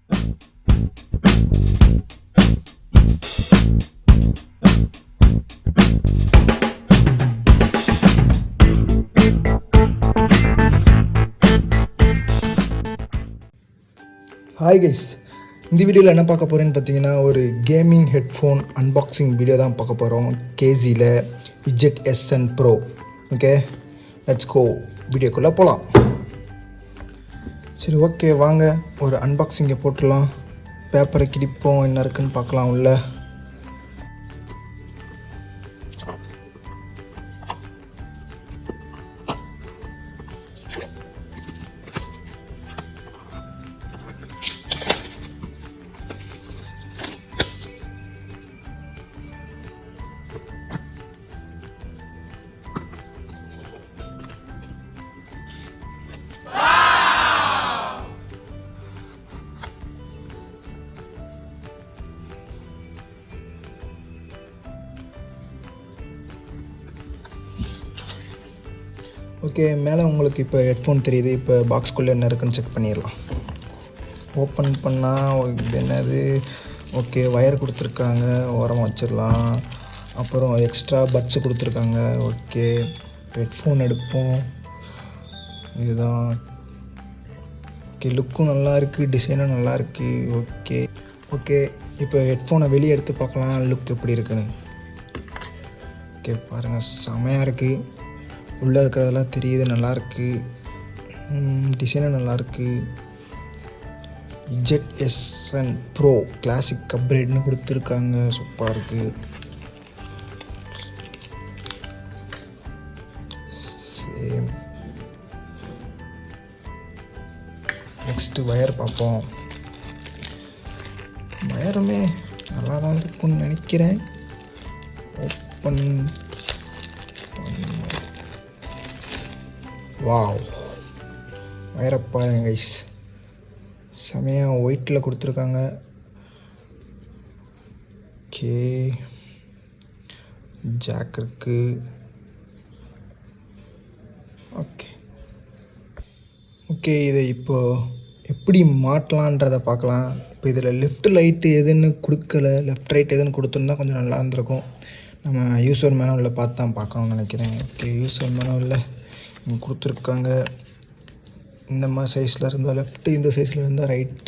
Hi guys, இந்த வீடியோவில் என்ன பார்க்க போகிறேன்னு பார்த்தீங்கன்னா ஒரு கேமிங் ஹெட்ஃபோன் அன்பாக்சிங் வீடியோ தான் பார்க்க போகிறோம். கேஜியில் Kz-Zsn bro. Okay, let's go, வீடியோக்குள்ளே போகலாம். சரி, ஓகே, வாங்க ஒரு அன்பாக்சிங்கை போட்டுடலாம். பேப்பரை கிடிப்போம், என்ன இருக்குன்னு பார்க்கலாம் உள்ள. ஓகே, மேலே உங்களுக்கு இப்போ ஹெட்ஃபோன் தெரியுது. இப்போ பாக்ஸ்குள்ளே என்ன இருக்குன்னு செக் பண்ணிடலாம். ஓப்பன் பண்ணால் இது என்னது? ஓகே, ஒயர் கொடுத்துருக்காங்க, ஓரமாக வச்சிடலாம். அப்புறம் எக்ஸ்ட்ரா பட்ஸு கொடுத்துருக்காங்க. ஓகே, ஹெட்ஃபோன் எடுப்போம். இதுதான். ஓகே, லுக்கும் நல்லா இருக்குது, டிசைனும் நல்லா இருக்குது. ஓகே ஓகே இப்போ ஹெட்ஃபோனை வெளியே எடுத்து பார்க்கலாம், லுக் எப்படி இருக்குன்னு. ஓகே, பாருங்கள், செமையாக இருக்குது. உள்ளே இருக்கிறதெல்லாம் தெரியுது, நல்லாயிருக்கு. டிசைனும் நல்லாயிருக்கு. Kz-Zsn ப்ரோ கிளாசிக் அப்கிரேட்னு கொடுத்துருக்காங்க. சூப்பராக இருக்குது. சேம். நெக்ஸ்ட்டு ஒயர் பார்ப்போம். ஒயருமே நல்லா தான் இருக்குன்னு நினைக்கிறேன். ஓப்பன். வாவ், வயரை பாருங்க கைஸ், செமையாக ஒயிட்டில் கொடுத்துருக்காங்க. ஓகே, ஜாக் இருக்குது. ஓகே ஓகே இதை இப்போ எப்படி மாட்டலான்றதை பார்க்கலாம். இப்போ இதில் லெஃப்ட் லைட்டு எதுன்னு கொடுக்கல, லெஃப்ட் ரைட் எதுன்னு கொடுத்துருந்தா கொஞ்சம் நல்லா இருந்திருக்கும். நம்ம யூசர் மேனுவலில் பார்த்து தான் பார்க்கணும்னு நினைக்கிறேன். ஓகே, யூசர் மேனுவலில் கொடுத்துருக்காங்க. இந்த மாதிரி சைஸில் இருந்தால் லெஃப்ட்டு, இந்த சைஸில் இருந்தால் ரைட்.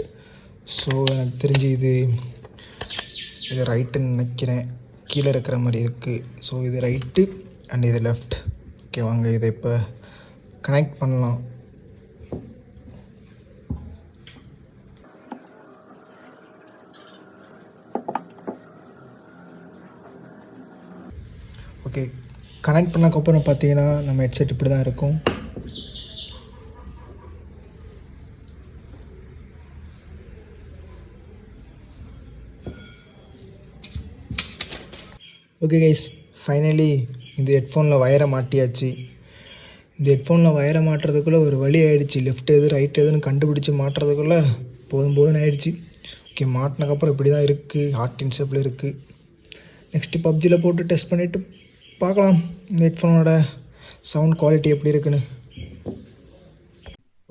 ஸோ எனக்கு தெரிஞ்சு இது ரைட்டுன்னு நினைக்கிறேன். கீழே இருக்கிற மாதிரி இருக்குது. ஸோ இது ரைட்டு அண்ட் இது லெஃப்ட். ஓகே, வாங்க இதை இப்போ கனெக்ட் பண்ணலாம். ஓகே, கனெக்ட் பண்ணக்கப்புறம் பார்த்தீங்கன்னா நம்ம ஹெட்செட் இப்படி தான் இருக்கும். ஓகே கைஸ், ஃபைனலி இந்த ஹெட்ஃபோனில் வயரை மாட்டியாச்சு. இந்த ஹெட்ஃபோனில் வயரை மாட்டுறதுக்குள்ளே ஒரு வழி ஆகிடுச்சு. லெஃப்ட் எது ரைட் எதுன்னு கண்டுபிடிச்சி மாட்டுறதுக்குள்ளே போதும்னு ஆகிடுச்சு. ஓகே, மாட்டினக்கப்புறம் இப்படி தான் இருக்குது, ஹார்ட் இன் ஷேப்பில் இருக்குது. நெக்ஸ்ட்டு பப்ஜியில் போட்டு டெஸ்ட் பண்ணிவிட்டு பார்க்கலாம் இந்த ஹெட்ஃபோனோட சவுண்ட் குவாலிட்டி எப்படி இருக்குன்னு.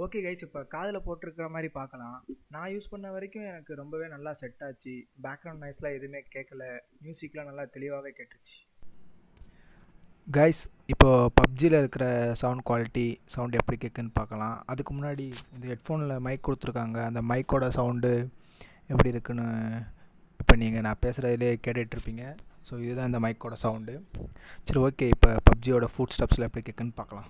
ஓகே கைஸ், இப்போ காதில் போட்டிருக்கிற மாதிரி பார்க்கலாம். நான் யூஸ் பண்ண வரைக்கும் எனக்கு ரொம்பவே நல்லா செட் ஆச்சு. பேக்ரவுண்ட் நாய்ஸ்லாம் எதுவுமே கேட்கல, மியூசிக்லாம் நல்லா தெளிவாகவே கேட்டுச்சு. கைஸ், இப்போது பப்ஜியில் இருக்கிற சவுண்ட் குவாலிட்டி, சவுண்ட் எப்படி கேட்குன்னு பார்க்கலாம். அதுக்கு முன்னாடி இந்த ஹெட்ஃபோனில் மைக் கொடுத்துருக்காங்க. அந்த மைக்கோட சவுண்டு எப்படி இருக்குன்னு இப்போ நான் பேசுகிறதுலே கேட்டுட்ருப்பீங்க. ஸோ இதுதான் இந்த மைக்கோட சவுண்டு. சரி, ஓகே, இப்போ பப்ஜியோட ஃபுட் ஸ்டெப்ஸில் எப்படி கேட்குன்னு பார்க்கலாம்.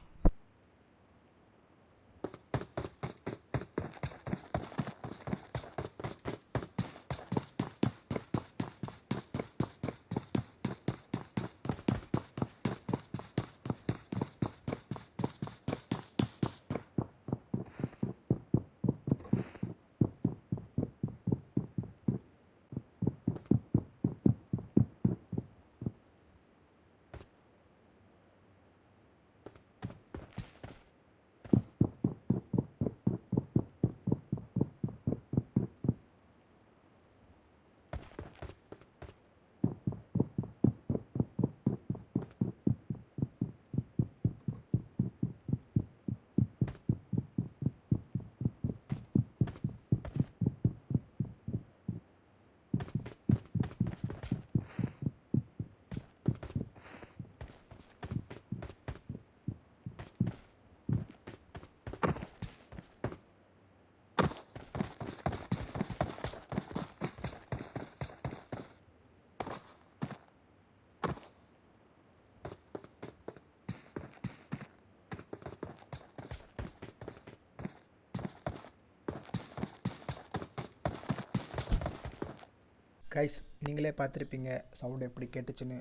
கைஸ், நீங்களே பார்த்துருப்பீங்க சவுண்ட் எப்படி கேட்டுச்சுன்னு.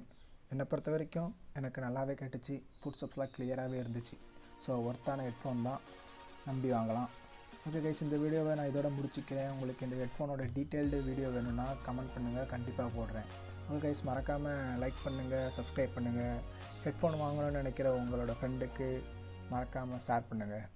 என்னை பொறுத்த வரைக்கும் எனக்கு நல்லாவே கேட்டுச்சு. ஃபுட்ஸ்டெப்ஸ்லாம் கிளியராகவே இருந்துச்சு. ஸோ ஒர்த்தான ஹெட்ஃபோன் தான், நம்பி வாங்கலாம். ஓகே கைஸ், இந்த வீடியோவை நான் இதோட முடிச்சுக்கிறேன். உங்களுக்கு இந்த ஹெட்ஃபோனோட டீட்டெயில்டு வீடியோ வேணும்னா கமெண்ட் பண்ணுங்கள், கண்டிப்பாக போடுறேன். ஓகே கைஸ், மறக்காமல் லைக் பண்ணுங்கள், சப்ஸ்கிரைப் பண்ணுங்கள். ஹெட்ஃபோன் வாங்கணும்னு நினைக்கிற உங்களோட ஃப்ரெண்டுக்கு மறக்காமல் ஷேர் பண்ணுங்கள்.